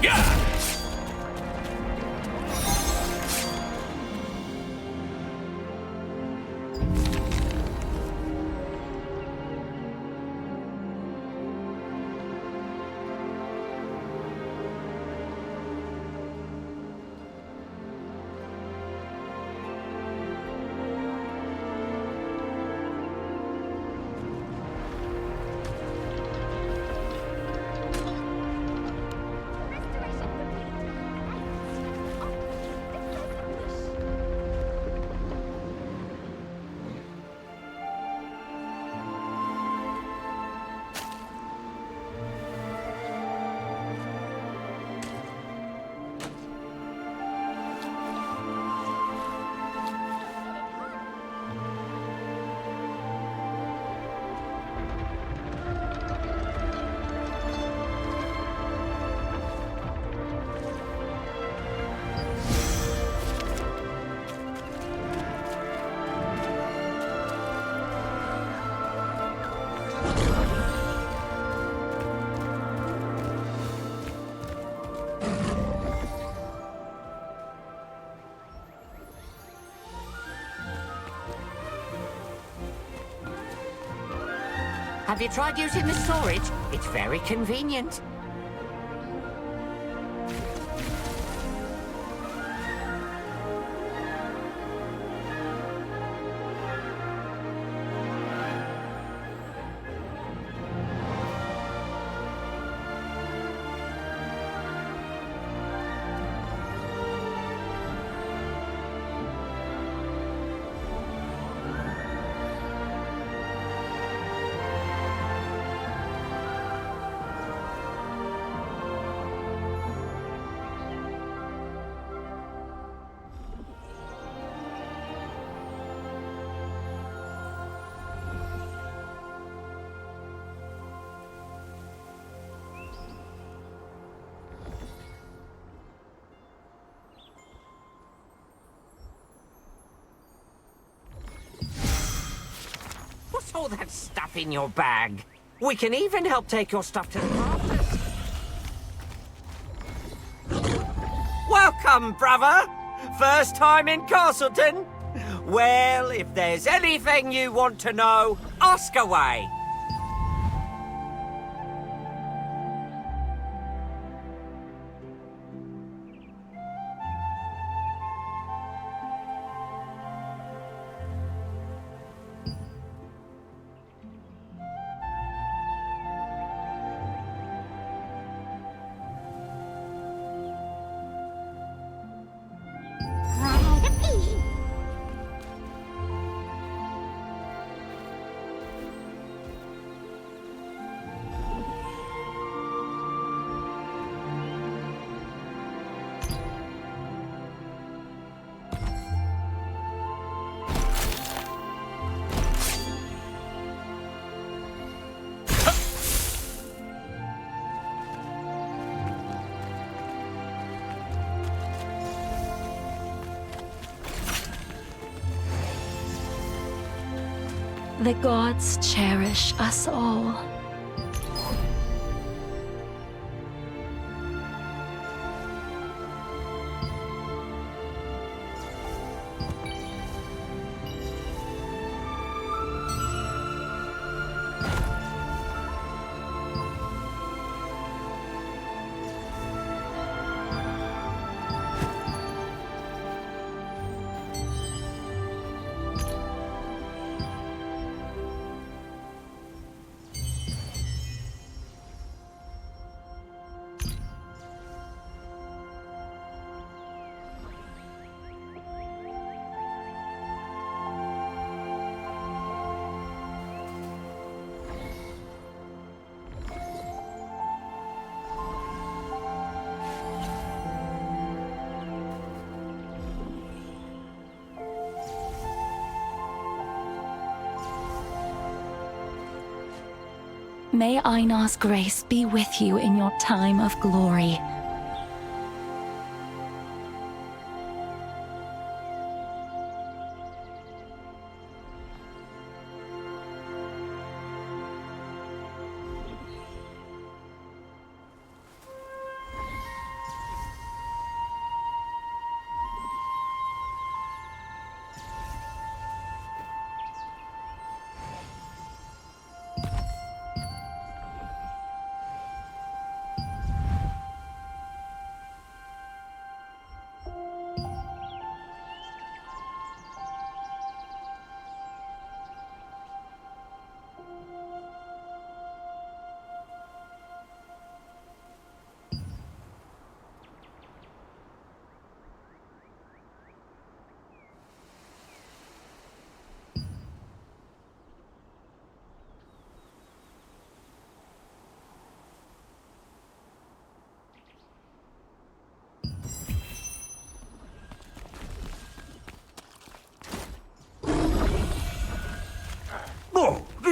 Yeah! Have you tried using the storage? It's very convenient. What's all that stuff in your bag? We can even help take your stuff to the crafters. Welcome, brother! First time in Castleton? Well, if there's anything you want to know, ask away. The gods cherish us all. May Einar's grace be with you in your time of glory.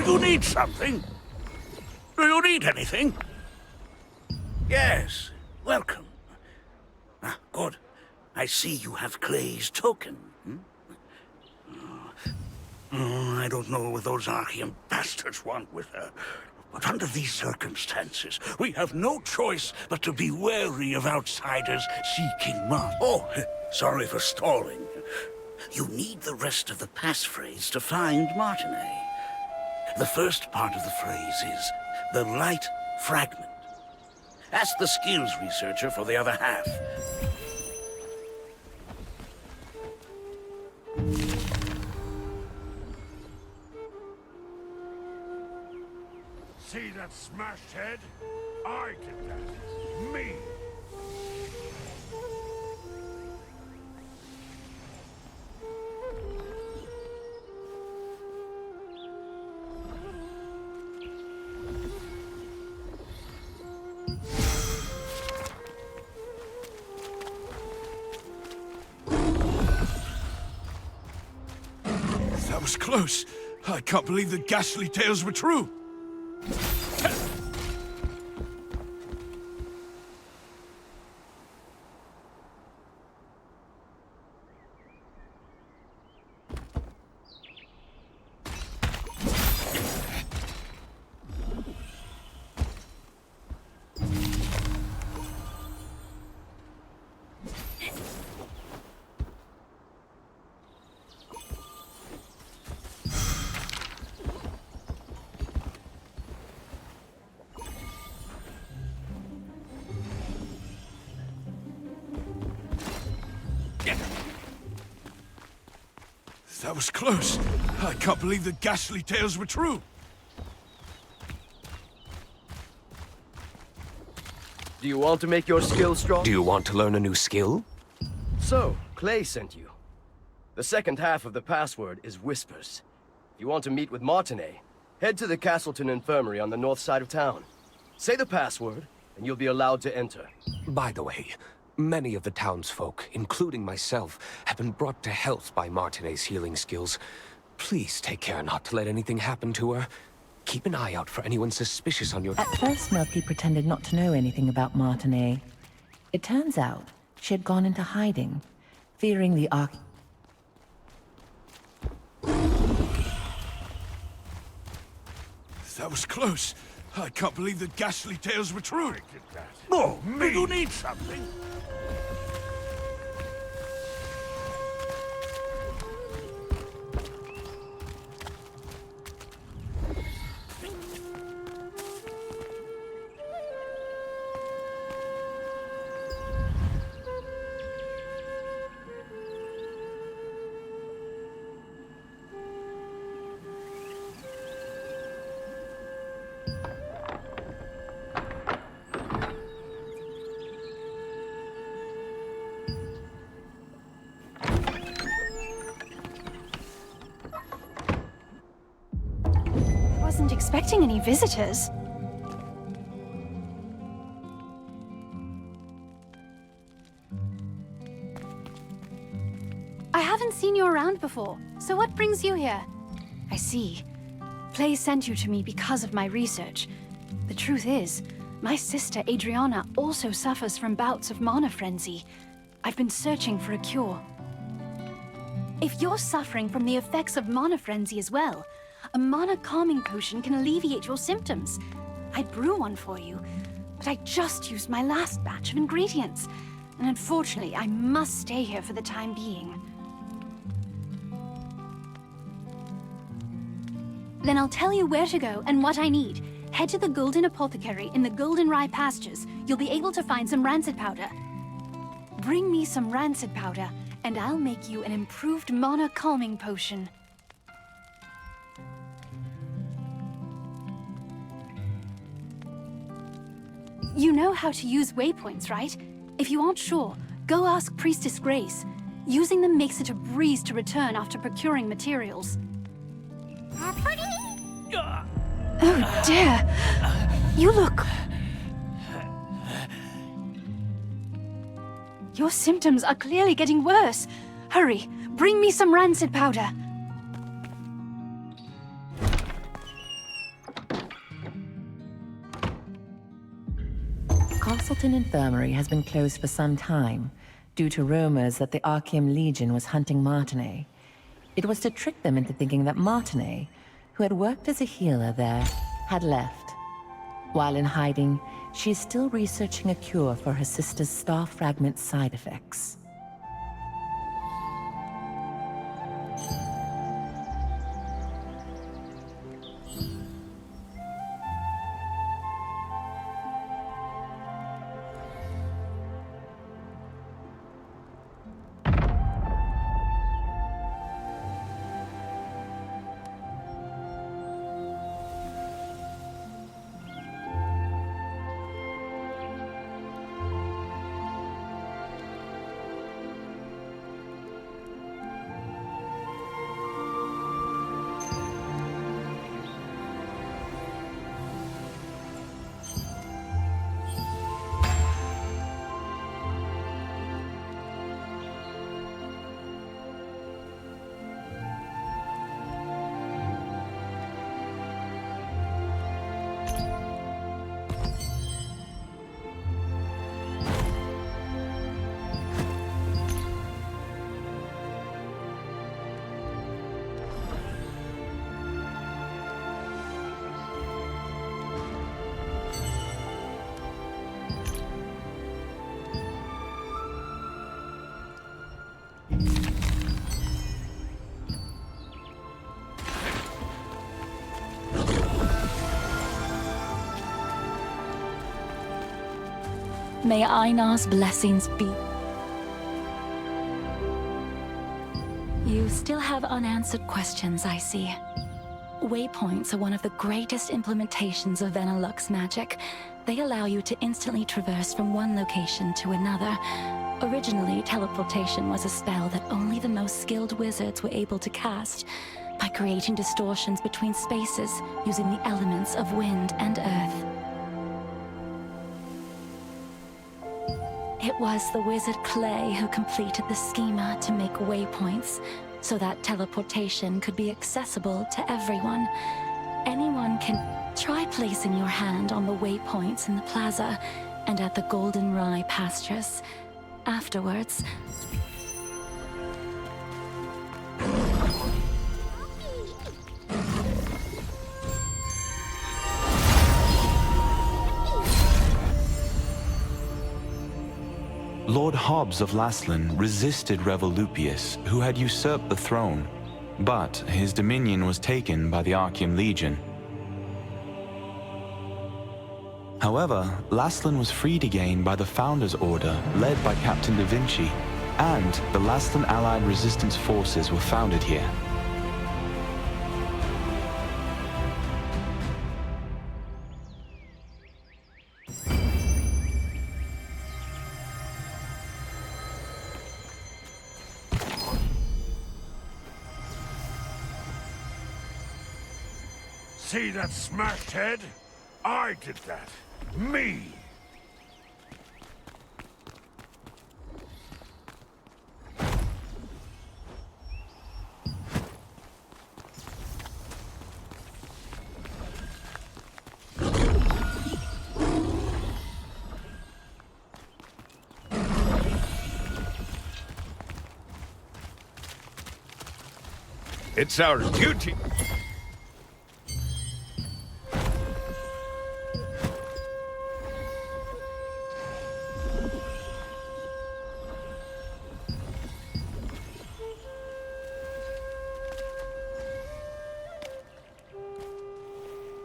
you need something? Do you need anything? Yes, welcome. Ah, good. I see you have Clay's token. I don't know what those Archean bastards want with her. But under these circumstances, we have no choice but to be wary of outsiders seeking Mart. Oh, sorry for stalling. You need the rest of the passphrase to find Martinet. The first part of the phrase is the light fragment. Ask the skills researcher for the other half. See that smashed head? I did that. Me. That was close. I can't believe the ghastly tales were true. That was close. I can't believe the ghastly tales were true. Do you want to make your skills strong? Do you want to learn a new skill? So, Clay sent you. The second half of the password is Whispers. If you want to meet with Martinet, head to the Castleton Infirmary on the north side of town. Say the password, and you'll be allowed to enter. By the way, many of the townsfolk, including myself, have been brought to health by Martinet's healing skills. Please take care not to let anything happen to her. Keep an eye out for anyone suspicious on your... At first, Milky pretended not to know anything about Martinet. It turns out she had gone into hiding, fearing the That was close. I can't believe the ghastly tales were true. I did that. Oh, Me. do you need something? Wasn't expecting any visitors. I haven't seen you around before, so what brings you here? I see. Clay sent you to me because of my research. The truth is, my sister Adriana also suffers from bouts of mana frenzy. I've been searching for a cure. If you're suffering from the effects of mana frenzy as well, a mana calming potion can alleviate your symptoms. I'd brew one for you, but I just used my last batch of ingredients. And unfortunately, I must stay here for the time being. Then I'll tell you where to go and what I need. Head to the Golden Apothecary in the Golden Rye pastures. You'll be able to find some rancid powder. Bring me some rancid powder, and I'll make you an improved mana calming potion. You know how to use waypoints, right? If you aren't sure, go ask Priestess Grace. Using them makes it a breeze to return after procuring materials. Oh dear! You look... Your symptoms are clearly getting worse. Hurry, bring me some rancid powder. Castleton Infirmary has been closed for some time, due to rumors that the Archeum Legion was hunting Martinet. It was to trick them into thinking that Martinet, who had worked as a healer there, had left. While in hiding, she is still researching a cure for her sister's star fragment side effects. May Einar's blessings be. You still have unanswered questions, I see. Waypoints are one of the greatest implementations of Venilux magic. They allow you to instantly traverse from one location to another. Originally, teleportation was a spell that only the most skilled wizards were able to cast, by creating distortions between spaces using the elements of wind and earth. It was the wizard Clay who completed the schema to make waypoints, so that teleportation could be accessible to everyone. Anyone can try placing your hand on the waypoints in the plaza and at the Golden Rye pastures. Afterwards, Lord Hobbs of Laslan resisted Revolupius, who had usurped the throne, but his dominion was taken by the Archeum Legion. However, Laslan was freed again by the Founders Order, led by Captain Da Vinci, and the Laslan Allied Resistance Forces were founded here. See that smashed head? I did that. Me! It's our duty.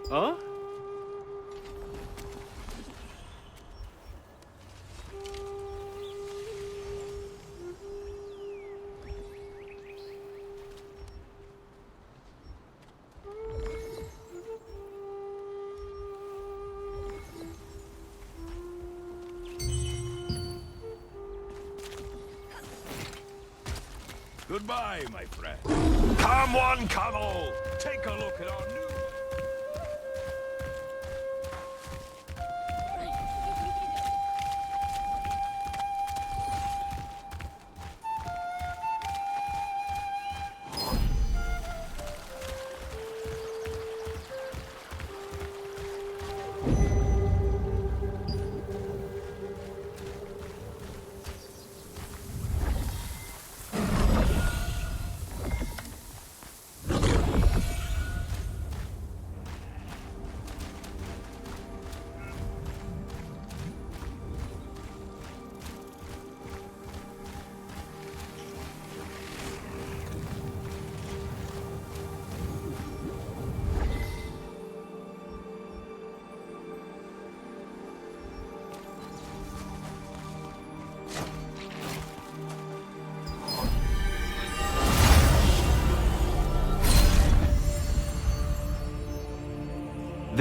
Huh? Goodbye, my friend. Come one, come all. Take a look at our new...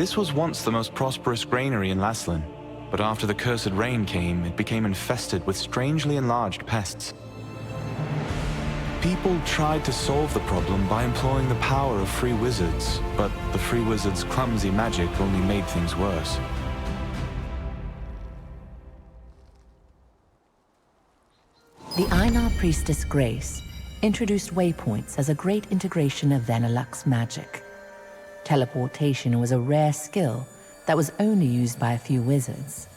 This was once the most prosperous granary in Laslan, but after the cursed rain came, it became infested with strangely enlarged pests. People tried to solve the problem by employing the power of free wizards, but the free wizards' clumsy magic only made things worse. The Einar priestess Grace introduced waypoints as a great integration of Vanellux's magic. Teleportation was a rare skill that was only used by a few wizards.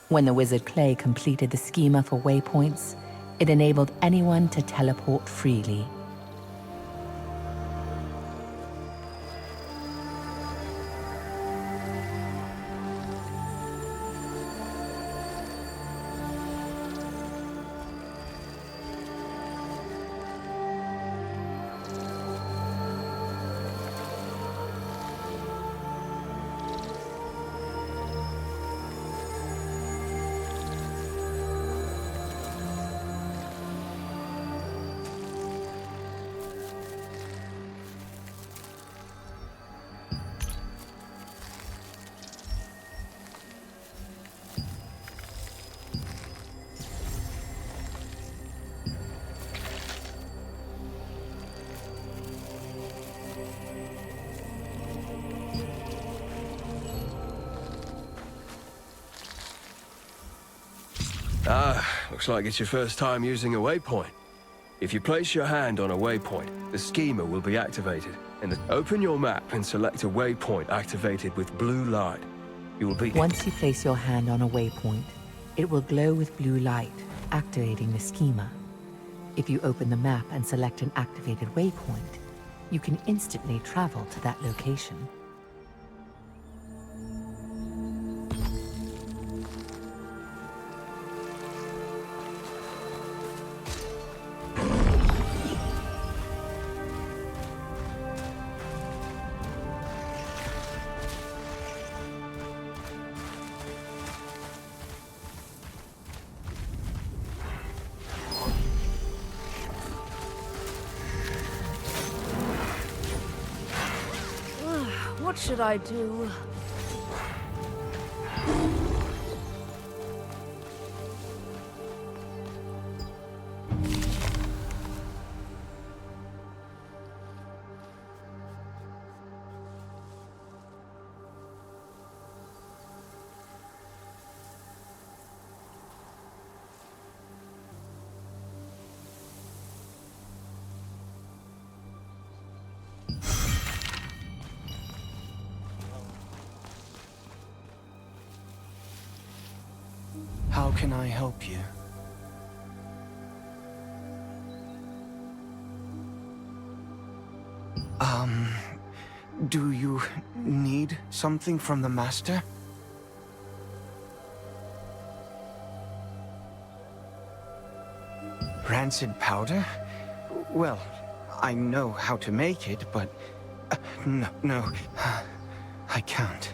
When the wizard Clay completed the schema for waypoints, it enabled anyone to teleport freely. Looks like it's your first time using a waypoint. If you place your hand on a waypoint, the schema will be activated. Open your map and select a waypoint activated with blue light. You will be... Once you place your hand on a waypoint, it will glow with blue light, activating the schema. If you open the map and select an activated waypoint, you can instantly travel to that location. What should I do? How can I help you? Do you need something from the Master? Rancid powder? Well, I know how to make it, but... No. I can't.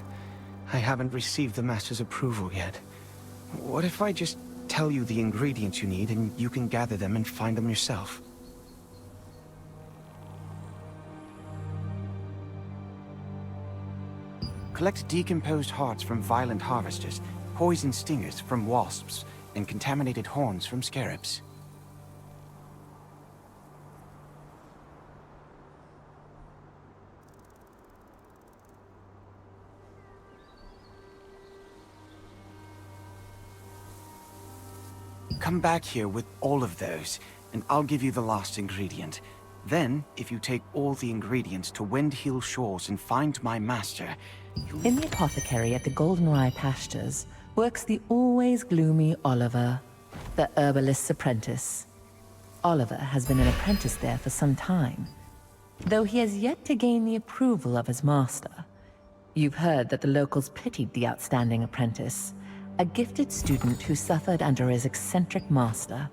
I haven't received the Master's approval yet. What if I just tell you the ingredients you need and you can gather them and find them yourself? Collect decomposed hearts from violent harvesters, poison stingers from wasps, and contaminated horns from scarabs. Come back here with all of those, and I'll give you the last ingredient. Then, if you take all the ingredients to Windhill Shores and find my master, In the apothecary at the Goldenrye Pastures works the always gloomy Oliver, the herbalist's apprentice. Oliver has been an apprentice there for some time, though he has yet to gain the approval of his master. You've heard that the locals pitied the outstanding apprentice, a gifted student who suffered under his eccentric master.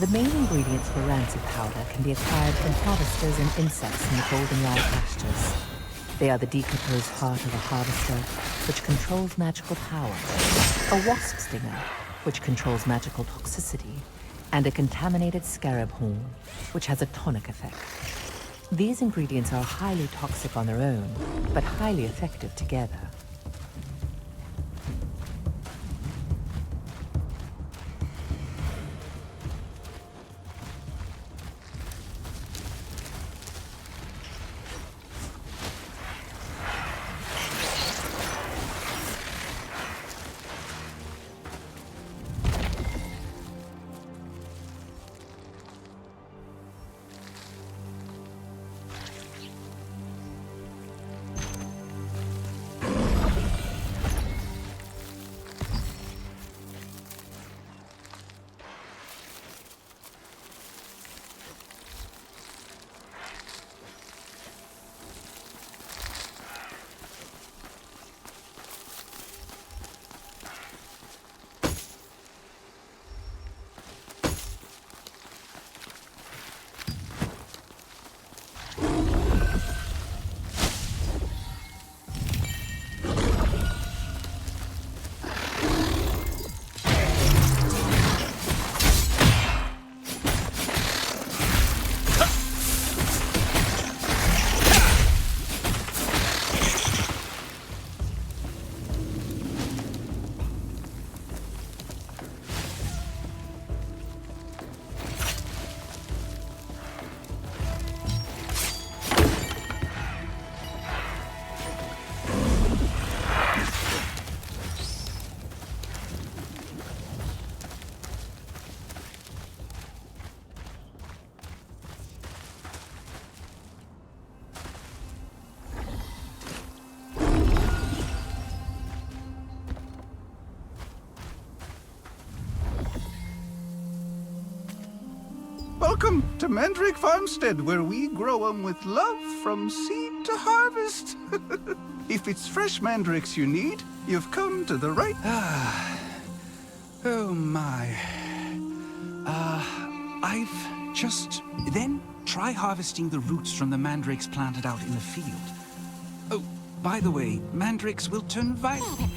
The main ingredients for rancid powder can be acquired from harvesters and insects in the goldenrod pastures. They are the decomposed heart of a harvester, which controls magical power, a wasp stinger, which controls magical toxicity, and a contaminated scarab horn, which has a tonic effect. These ingredients are highly toxic on their own, but highly effective together. Welcome to Mandrake Farmstead, where we grow 'em with love from seed to harvest. If it's fresh mandrakes you need, you've come to the right... Oh my. I've just... Then try harvesting the roots from the mandrakes planted out in the field. Oh, by the way, mandrakes will turn violet.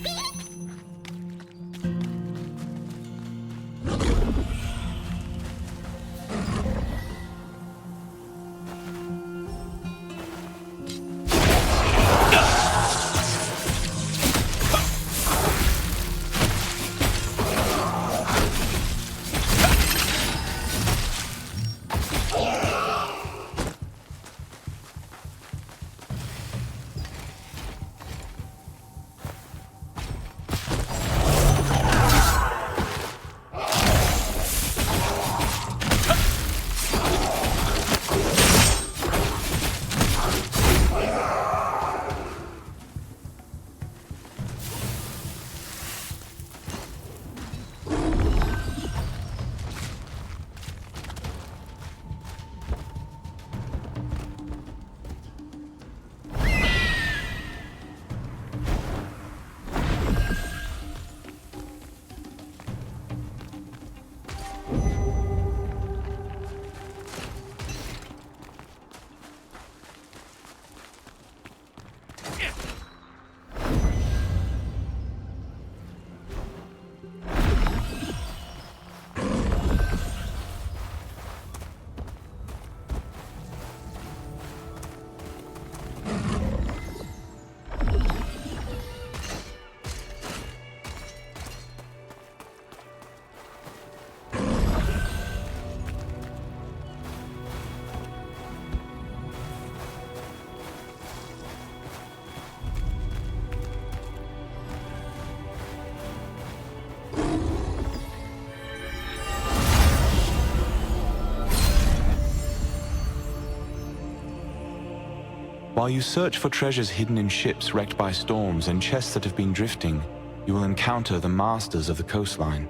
While you search for treasures hidden in ships wrecked by storms and chests that have been drifting, you will encounter the masters of the coastline.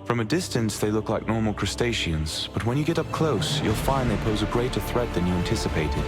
From a distance, they look like normal crustaceans, but when you get up close, you'll find they pose a greater threat than you anticipated.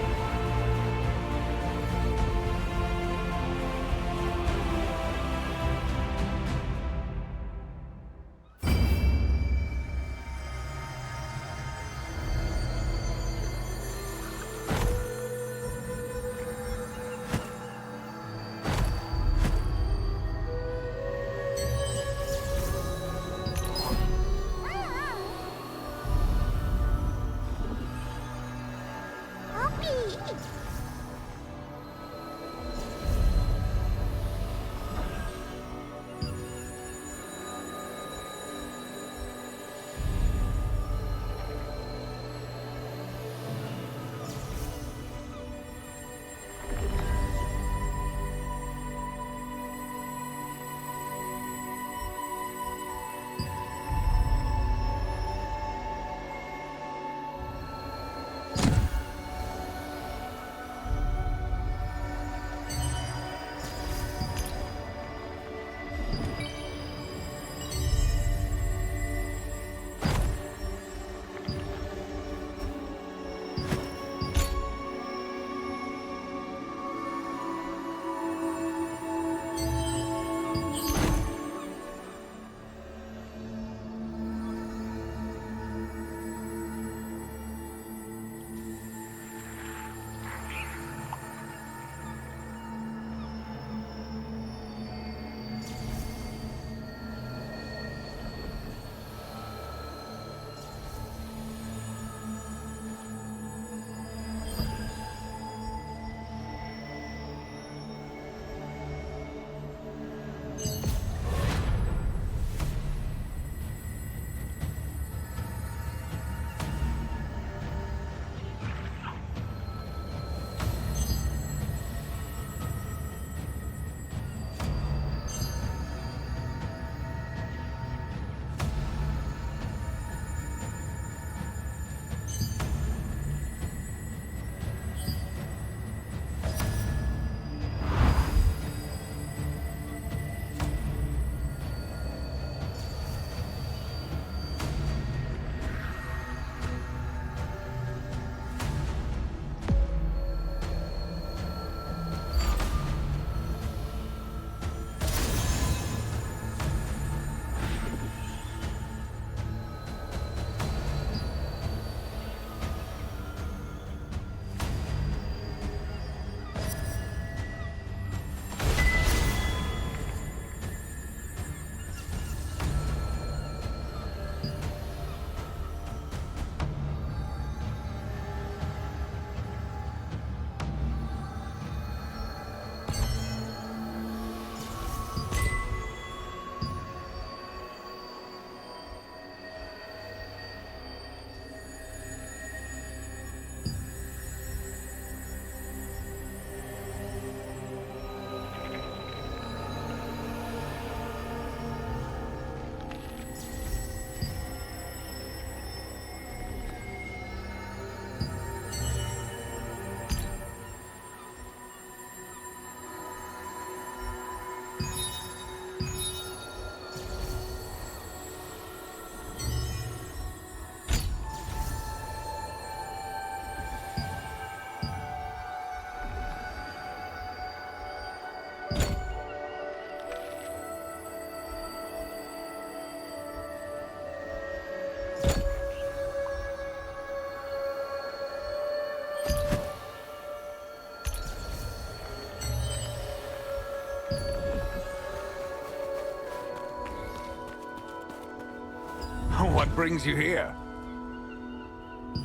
brings you here?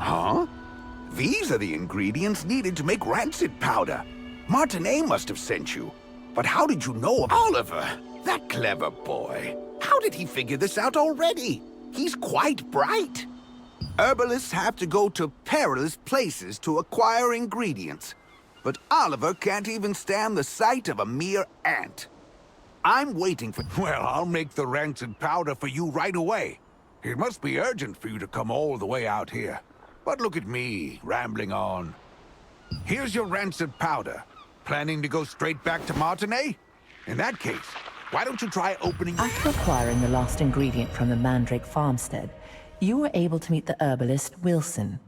Huh? These are the ingredients needed to make rancid powder. Martinet must have sent you. But how did you know of Oliver? That clever boy. How did he figure this out already? He's quite bright. Herbalists have to go to perilous places to acquire ingredients. But Oliver can't even stand the sight of a mere ant. I'm waiting for... Well, I'll make the rancid powder for you right away. It must be urgent for you to come all the way out here. But look at me, rambling on. Here's your rancid powder. Planning to go straight back to Martinet? In that case, why don't you try opening... After acquiring the last ingredient from the Mandrake farmstead, you were able to meet the herbalist Wilson.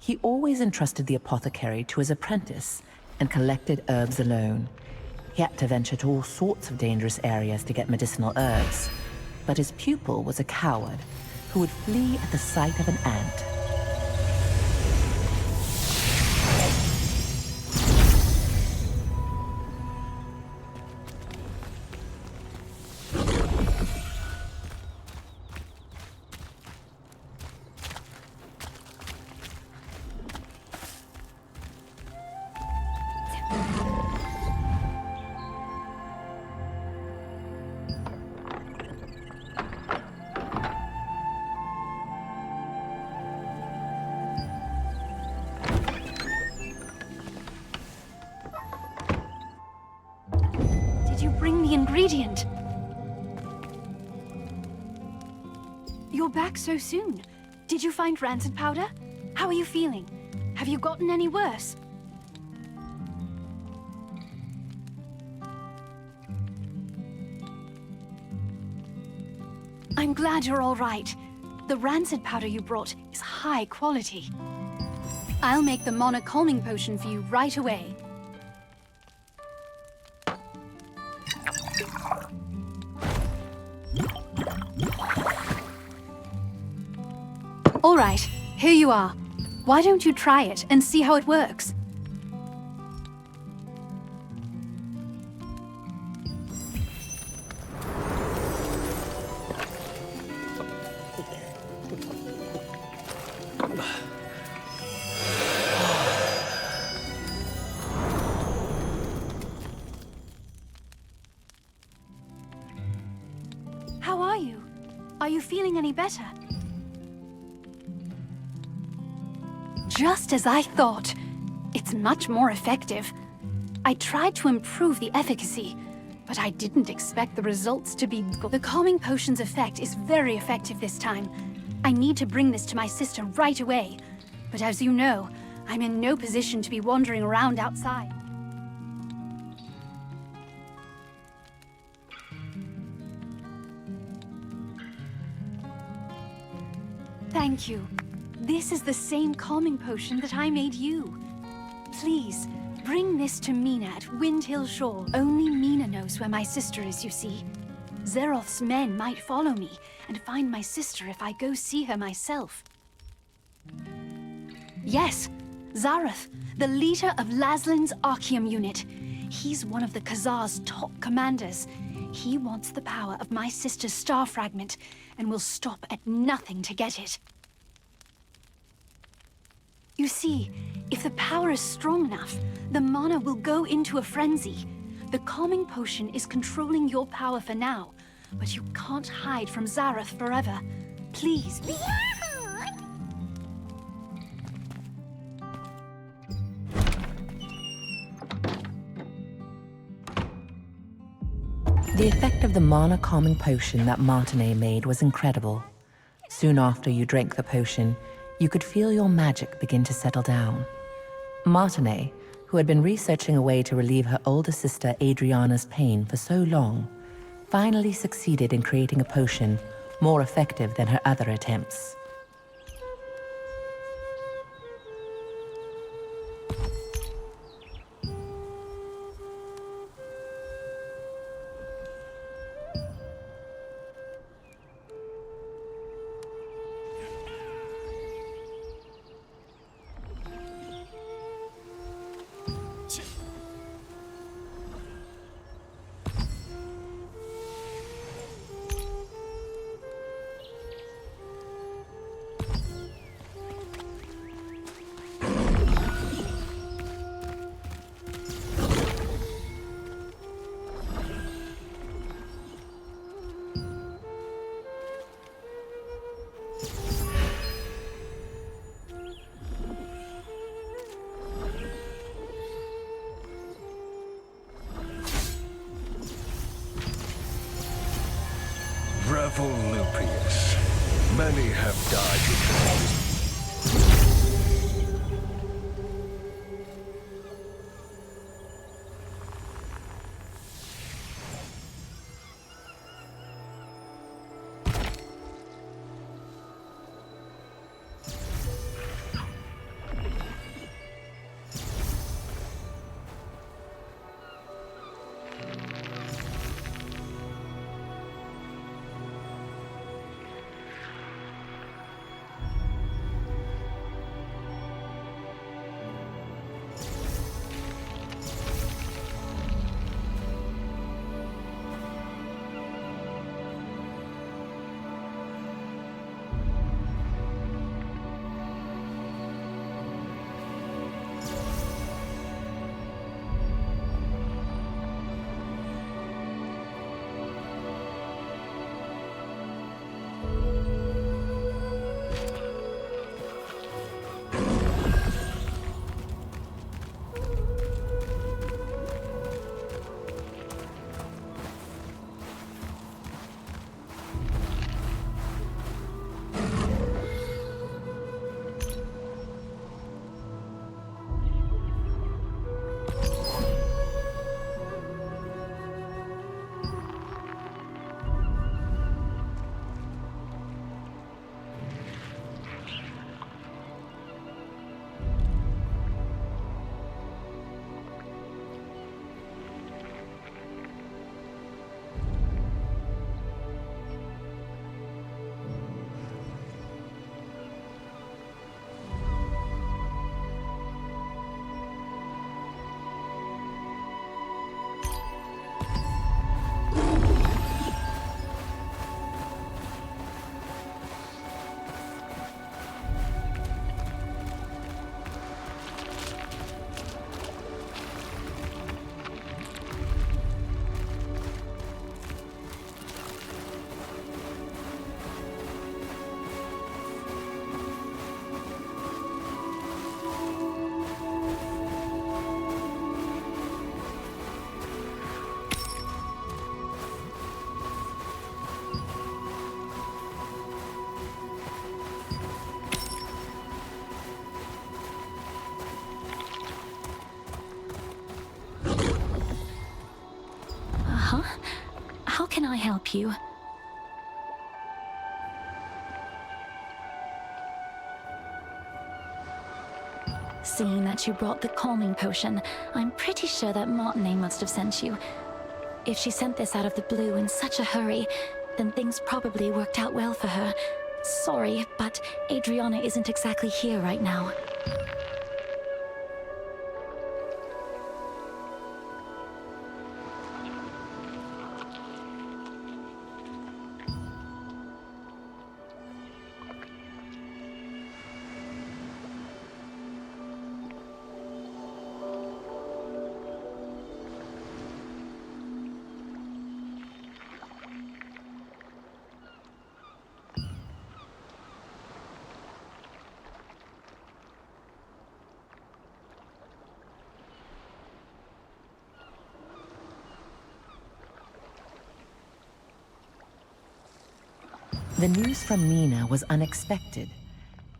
He always entrusted the apothecary to his apprentice and collected herbs alone. He had to venture to all sorts of dangerous areas to get medicinal herbs. But his pupil was a coward who would flee at the sight of an ant. Ingredient. You're back so soon. Did you find rancid powder? How are you feeling? Have you gotten any worse? I'm glad you're all right. The rancid powder you brought is high quality. I'll make the Mana calming potion for you right away. All right, here you are. Why don't you try it and see how it works? How are you? Are you feeling any better? Just as I thought. It's much more effective. I tried to improve the efficacy, but I didn't expect the results to be good. The calming potion's effect is very effective this time. I need to bring this to my sister right away. But as you know, I'm in no position to be wandering around outside. Thank you. This is the same calming potion that I made you. Please, bring this to Mina at Windhill Shore. Only Mina knows where my sister is, you see. Zeroth's men might follow me and find my sister if I go see her myself. Yes, Zareth, the leader of Laslin's Archeum unit. He's one of the Khazar's top commanders. He wants the power of my sister's star fragment and will stop at nothing to get it. You see, if the power is strong enough, the mana will go into a frenzy. The calming potion is controlling your power for now, but you can't hide from Zareth forever. Please, be... The effect of the mana calming potion that Martinet made was incredible. Soon after you drank the potion, you could feel your magic begin to settle down. Martinet, who had been researching a way to relieve her older sister Adriana's pain for so long, finally succeeded in creating a potion more effective than her other attempts. Revolupius. Many have died before. How can I help you? Seeing that you brought the calming potion, I'm pretty sure that Martinet must have sent you. If she sent this out of the blue in such a hurry, then things probably worked out well for her. Sorry, but Adriana isn't exactly here right now. The news from Nina was unexpected.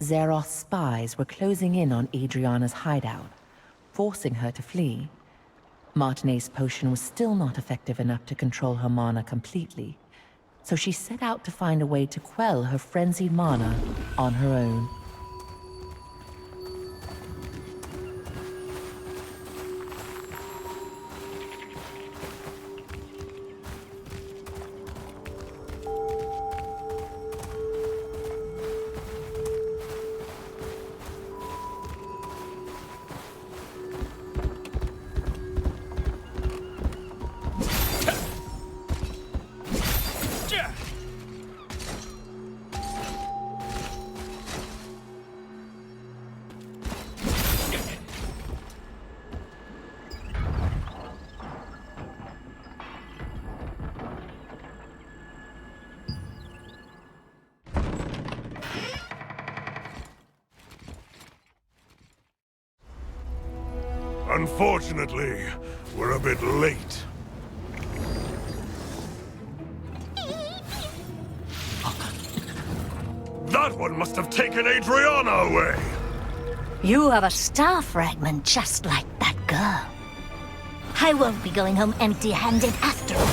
Zeroth's spies were closing in on Adriana's hideout, forcing her to flee. Martinet's potion was still not effective enough to control her mana completely, so she set out to find a way to quell her frenzied mana on her own. Unfortunately, we're a bit late. That one must have taken Adriana away! You have a star fragment just like that girl. I won't be going home empty-handed after all.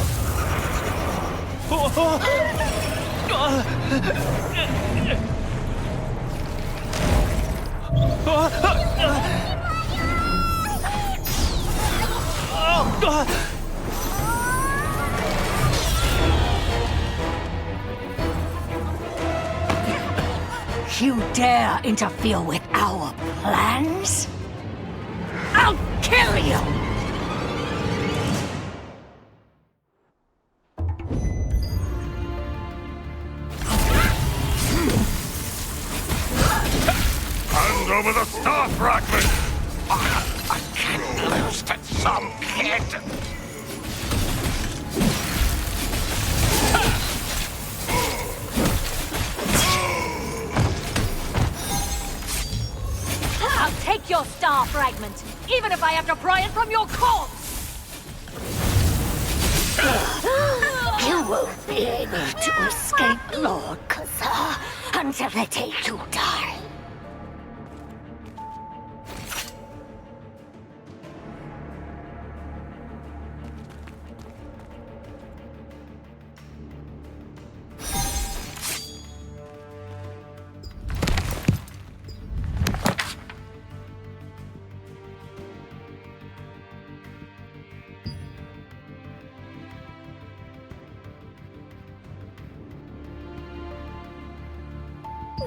You dare interfere with our plans? I'll kill you! Hand over the star fragment! I can't lose that some kid! I'll take your star fragment, even if I have to pry it from your corpse! You won't be able to escape Lord Casill until the day you die.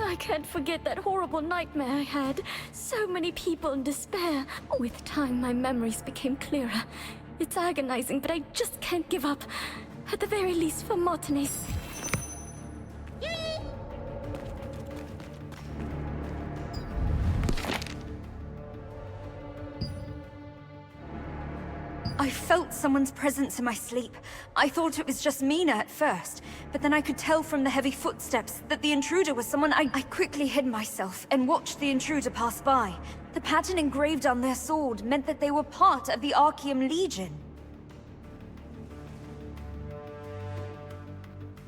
I can't forget that horrible nightmare I had. So many people in despair. With time, my memories became clearer. It's agonizing, but I just can't give up. At the very least, for Martinez. I felt someone's presence in my sleep. I thought it was just Mina at first, but then I could tell from the heavy footsteps that the intruder was someone I quickly hid myself and watched the intruder pass by. The pattern engraved on their sword meant that they were part of the Archeum Legion.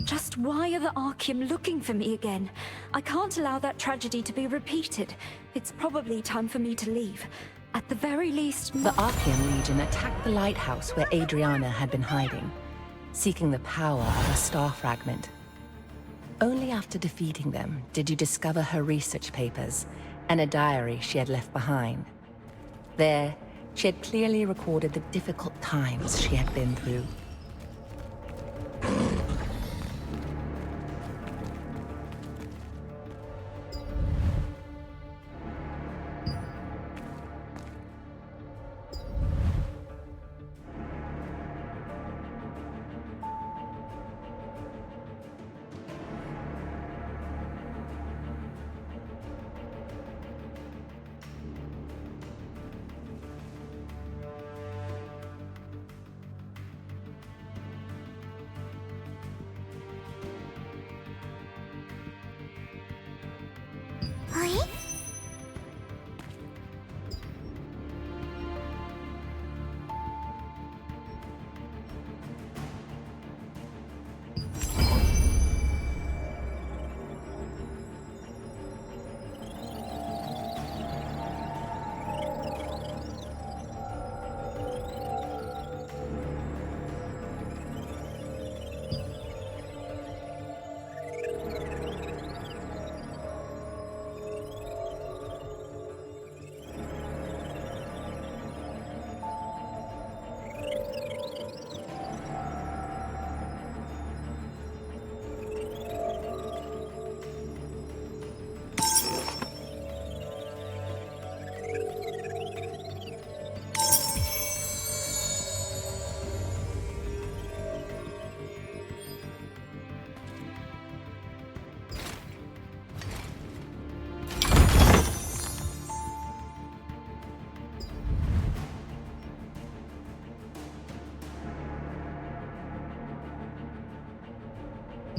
Just why are the Archeum looking for me again? I can't allow that tragedy to be repeated. It's probably time for me to leave. At the very least... The Archeum Legion attacked the lighthouse where Adriana had been hiding, seeking the power of a star fragment. Only after defeating them did you discover her research papers and a diary she had left behind. There, she had clearly recorded the difficult times she had been through.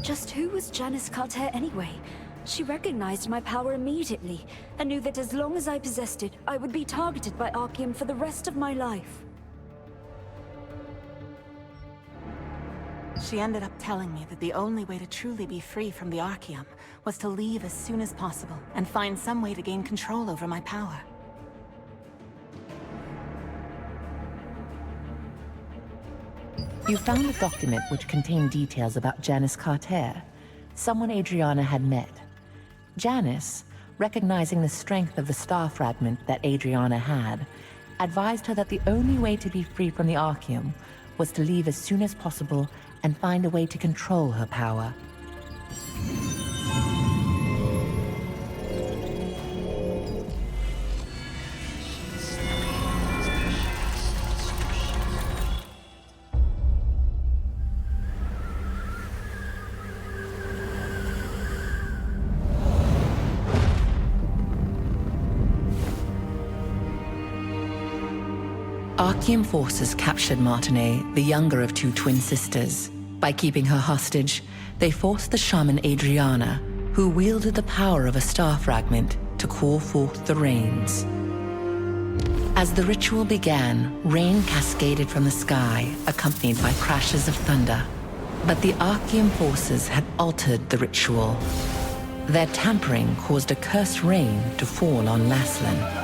Just who was Janice Carter anyway? She recognized my power immediately, and knew that as long as I possessed it, I would be targeted by Archeum for the rest of my life. She ended up telling me that the only way to truly be free from the Archaeum was to leave as soon as possible and find some way to gain control over my power. You found a document which contained details about Janice Carter, someone Adriana had met. Janice, recognizing the strength of the star fragment that Adriana had, advised her that the only way to be free from the Archaeum was to leave as soon as possible and find a way to control her power. Archaeum forces captured Martinet, the younger of two twin sisters. By keeping her hostage, they forced the shaman Adriana, who wielded the power of a star fragment, to call forth the rains. As the ritual began, rain cascaded from the sky, accompanied by crashes of thunder. But the Archaeum forces had altered the ritual. Their tampering caused a cursed rain to fall on Laslan.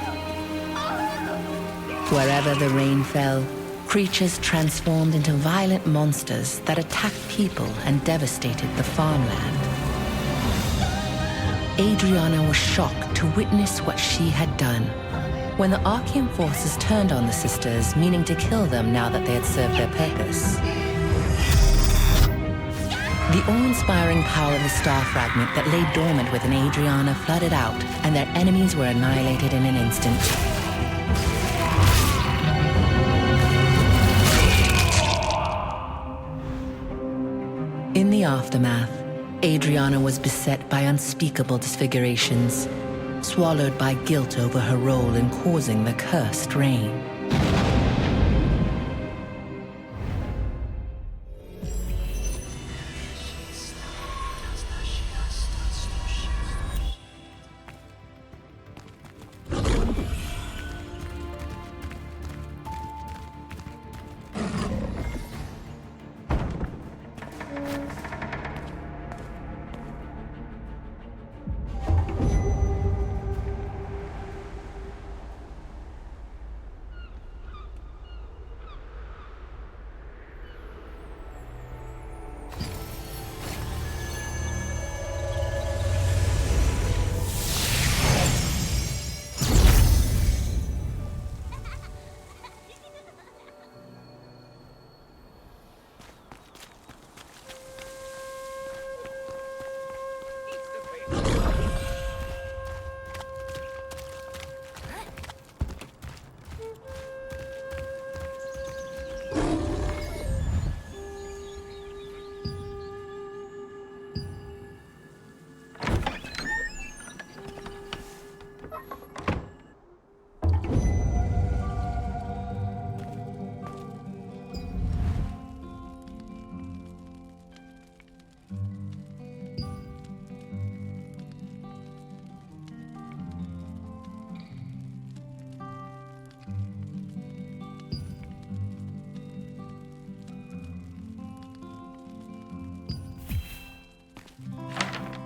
Wherever the rain fell, creatures transformed into violent monsters that attacked people and devastated the farmland. Adriana was shocked to witness what she had done. When the Archaeum forces turned on the sisters, meaning to kill them now that they had served their purpose, the awe-inspiring power of the star fragment that lay dormant within Adriana flooded out, and their enemies were annihilated in an instant. In the aftermath, Adriana was beset by unspeakable disfigurations, swallowed by guilt over her role in causing the cursed rain.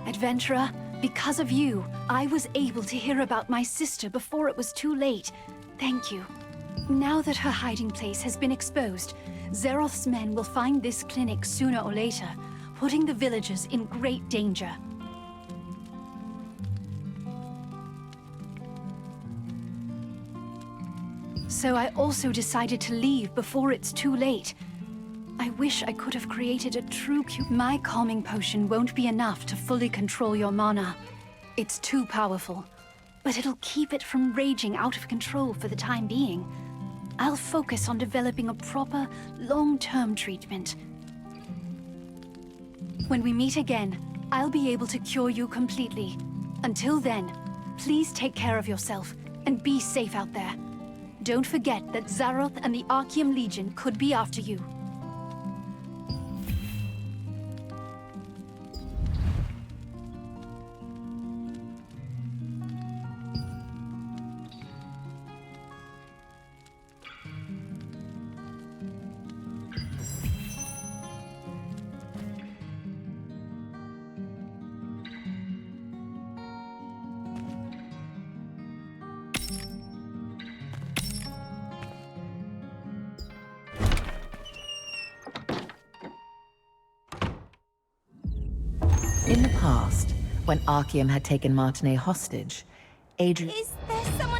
Adventurer, because of you, I was able to hear about my sister before it was too late. Thank you. Now that her hiding place has been exposed, Zeroth's men will find this clinic sooner or later, putting the villagers in great danger. So I also decided to leave before it's too late. I wish I could have created a true cube. My calming potion won't be enough to fully control your mana. It's too powerful, but it'll keep it from raging out of control for the time being. I'll focus on developing a proper, long-term treatment. When we meet again, I'll be able to cure you completely. Until then, please take care of yourself and be safe out there. Don't forget that Zaroth and the Archaeum Legion could be after you. In the past, when Archeum had taken Martinet hostage, Adrian... Is there someone